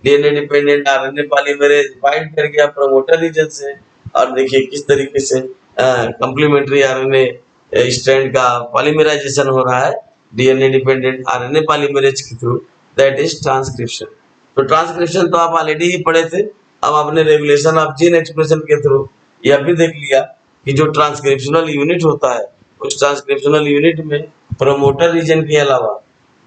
DNA dependent RNA polymerase bind कर गया प्रमोटर रीजन से, और देखिए किस तरीके से कंप्लीमेंट्री आरएनए स्ट्रैंड का पॉलीमराइजेशन हो रहा है डीएनए डिपेंडेंट आरएनए पॉलीमरेज के थ्रू, दैट इज ट्रांसक्रिप्शन। तो ट्रांसक्रिप्शन तो आप ऑलरेडी ही पढ़े थे, अब आपने रेगुलेशन ऑफ जीन एक्सप्रेशन के थ्रू यह भी देख लिया कि जो ट्रांसक्रिप्शनल यूनिट होता है, उस ट्रांसक्रिप्शनल यूनिट में प्रमोटर रीजन के अलावा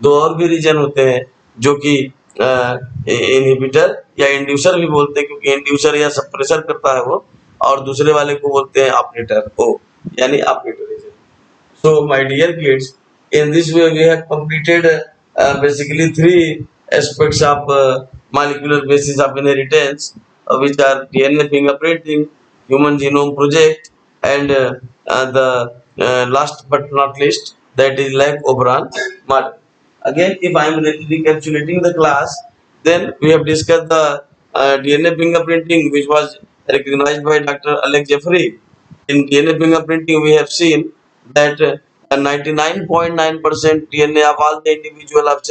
दो और भी रीजन होते हैं जो कि इनहिबिटर या इंड्यूसर भी बोलते हैं, क्योंकि इंड्यूसर या सप्रेसर करता है वो, और दूसरे वाले को बोलते हैं ऑपरेटर, ओ यानी operator region. So my dear kids, in this way we have completed basically three aspects of molecular basis of inheritance, which are DNA fingerprinting, human genome project, and the last but not least, that is Lake-Oberon model. Again, if I am recapitulating the class, then we have discussed the DNA fingerprinting, which was recognized by Dr. Alex Jeffrey. In DNA fingerprinting, we have seen that 99.9% DNA of all the individual of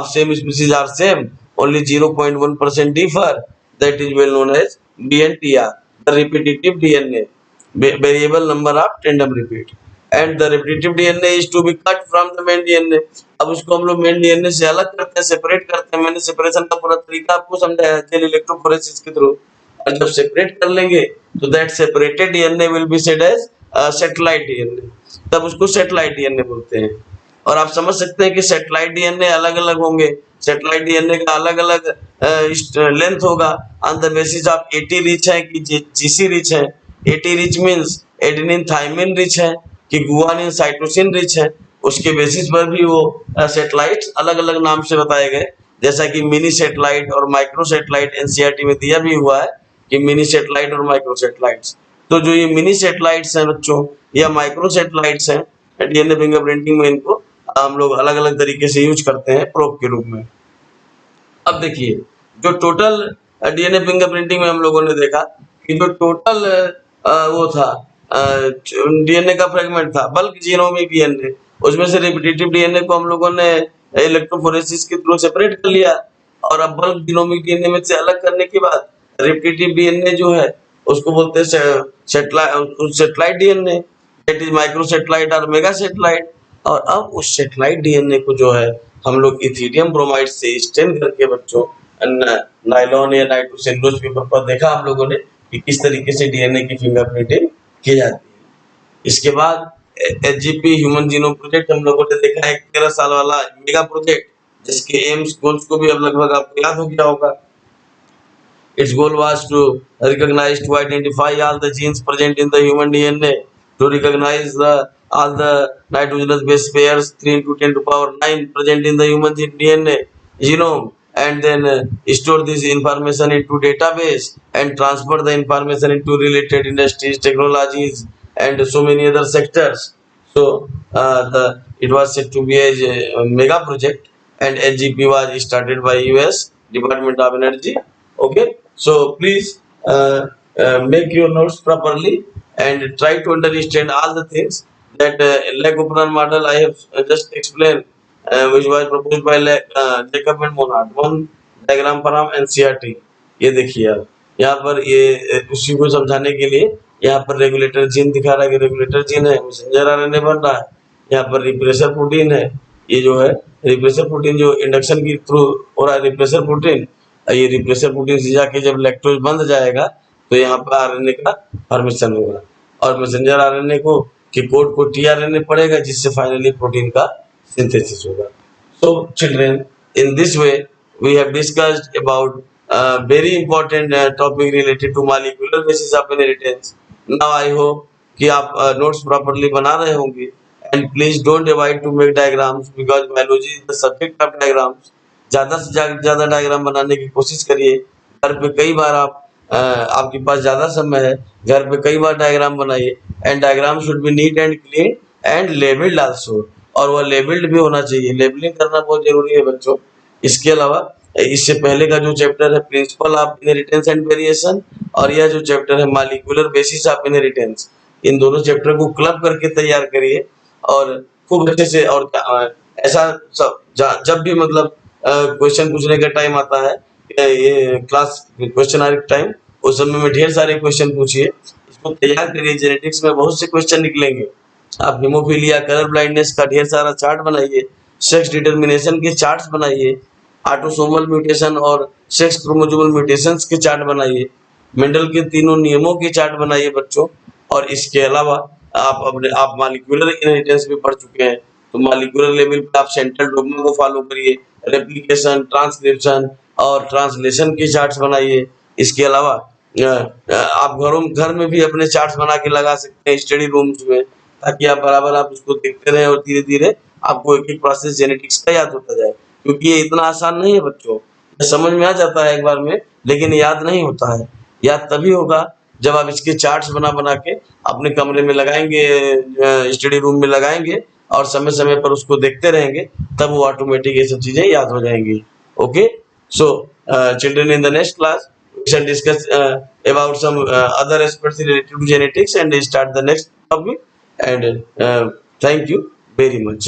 same species are same. Only 0.1% differ. That is well known as DNTR, the repetitive DNA, variable number of tandem repeat. And the repetitive DNA is to be cut from the main DNA. अब उसको हम लोग main DNA से अलग करते हैं, separate करते हैं। मैंने सेपरेशन का पूरा तरीका आपको समझाया जेल इलेक्ट्रोफोरेसिस के थ्रू। और जब सेपरेट कर लेंगे तो that separated DNA will be said as satellite DNA, तब उसको सैटेलाइट डीएनए बोलते हैं। और आप समझ सकते हैं कि सैटेलाइट डीएनए अलग अलग होंगे, सैटेलाइट डीएनए का अलग अलग लेंथ होगा on the basis of eighty rich है कि जीसी रिच है। Eighty rich means adenine thymine rich है कि गुआनिन साइटोसिन रिच है, उसके बेसिस पर भी वो सैटेलाइट अलग अलग नाम से बताए गए, जैसा कि मिनी सैटेलाइट और माइक्रो सैटेलाइट एनसीईआरटी में दिया भी हुआ है कि मिनी सैटेलाइट और माइक्रो सैटेलाइट्स। तो जो ये मिनी सैटेलाइट्स हैं बच्चों या माइक्रो सैटेलाइट्स हैं, डीएनए फिंगरप्रिंटिंग में इनको हम लोग अलग अलग तरीके से यूज करते हैं प्रोब के रूप में। अब देखिए जो टोटल डीएनए फिंगरप्रिंटिंग में हम लोगों ने देखा कि जो टोटल वो था डीएनए का फ्रेगमेंट था बल्क जीनोमिक डीएनए, उसमें से रिपीटेटिव डीएनए को हम लोगों ने इलेक्ट्रोफोरेसिस के थ्रू सेपरेट कर लिया, और अब बल्क जीनोमिक डीएनए में से अलग करने के बाद रिपीटेटिव डीएनए जो है उसको बोलते हैं satellite DNA, that is micro satellite और मेगा सैटेलाइट। और अब उस सैटेलाइट डीएनए को जो है हम लोग इथेरियम ब्रोमाइड से स्टेन करके बच्चों नायलॉन या नाइट्रोसेलुलोज पेपर पर देखा हम लोगों ने कि किस तरीके से डीएनए की फिंगरप्रिंटिंग की जाती है। इसके बाद एचजीपी ह्यूमन जीनोम प्रोजेक्ट हम लोगों ने देखा है, 13 साल वाला मेगा प्रोजेक्ट, जिसके एम्स गोल्स को भी अब लगभग आपको याद हो गया होगा। Its goal was to recognize, to identify all the genes present in the human DNA, to recognize all the nitrogenous base pairs 3 into 10 to power 9 present in the human DNA genome, and then store this information into database and transfer the information into related industries, technologies, and so many other sectors. So it was said to be a mega project, and HGP was started by US Department of Energy. Okay, so please make your notes properly and try to understand all the things that Lake-Oberon model I have just explained, which was proposed by Jacob and Monod. Diagram from NCERT. ये देखिए आप, यहाँ पर ये उसी को समझाने के लिए यहाँ पर रेगुलेटर जीन दिखा रहा है कि रेगुलेटर जीन है, मैसेंजर आरएनए बन रहा है। यहाँ पर रिप्रेसर प्रोटीन है, ये जो है रिप्रेसर प्रोटीन जो इंडक्शन के थ्रू हो रहा है, रिप्रेसर प्रोटीन। ये रिप्रेसर प्रोटीन से जाके जब लैक्टोज बंध जाएगा तो यहाँ पर आरएनए का फॉर्मेशन होगा, और मैसेंजर आरएनए को कि कोड को टीआरएनए पड़ेगा, जिससे फाइनली प्रोटीन का सिंथेसिस होगा। So children, in this way we have discussed about very important topic related to molecular basis of inheritance. Now I hope कि आप notes properly बना रहे होंगे, and please don't avoid to make diagrams because biology is the subject of diagrams. ज़्यादा से ज़्यादा diagram बनाने की कोशिश करिए। घर पे कई बार आपके पास ज़्यादा समय है, घर पे कई बार डायग्राम बनाइए, and diagram should be neat and clean and labelled also, और वह लेबल्ड भी होना चाहिए। लेबलिंग करना बहुत जरूरी है बच्चों। इसके अलावा इससे पहले का जो चैप्टर है principle of inheritance and variation, और यह जो चैप्टर है मॉलिक्यूलर बेसिस ऑफ इनहेरिटेंस, इन दोनों चैप्टर को क्लब करके तैयार करिए और खूब अच्छे से। और ऐसा जब भी मतलब क्वेश्चन पूछने का टाइम आता है, ये क्लास क्वेश्चन आवर टाइम, उस समय में ढेर सारे क्वेश्चन पूछिए, इसको तैयार करिए। जेनेटिक्स में बहुत से क्वेश्चन निकलेंगे। आप हीमोफीलिया, कलर ब्लाइंडनेस का ढेर सारा चार्ट बनाइए, सेक्स डिटर्मिनेशन के चार्ट्स बनाइए, ऑटोसोमल म्यूटेशन और सेक्स क्रोमोसोमल म्यूटेशंस के चार्ट बनाइए, मेंडल के तीनों नियमों के चार्ट बनाइए बच्चों। और इसके अलावा आप मॉलिक्यूलर इनहेरिटेंस भी पढ़ चुके हैं, तो मॉलिक्यूलर लेवल पे आप सेंट्रल डोग्मा को फॉलो करिए, रेप्लिकेशन, ट्रांसक्रिप्शन और ट्रांसलेशन के चार्ट्स बनाइए। इसके अलावा आप घर में भी अपने चार्ट्स बना के लगा सकते हैं स्टडी रूम्स में, ताकि आप बराबर आप उसको देखते रहें और धीरे धीरे आपको एक एक प्रोसेस जेनेटिक्स का याद होता जाए, क्योंकि ये इतना आसान नहीं है बच्चों। समझ में आ जाता है एक बार में, लेकिन याद नहीं होता है। याद तभी होगा जब आप इसके चार्ट्स बना बना के अपने कमरे में लगाएंगे, स्टडी रूम में लगाएंगे, और समय समय पर उसको देखते रहेंगे, तब वो ऑटोमेटिक ये सब चीजें याद हो जाएंगी। Okay, so children, in the next class we shall discuss about some other aspects related to genetics and start the next topic, and thank you very much.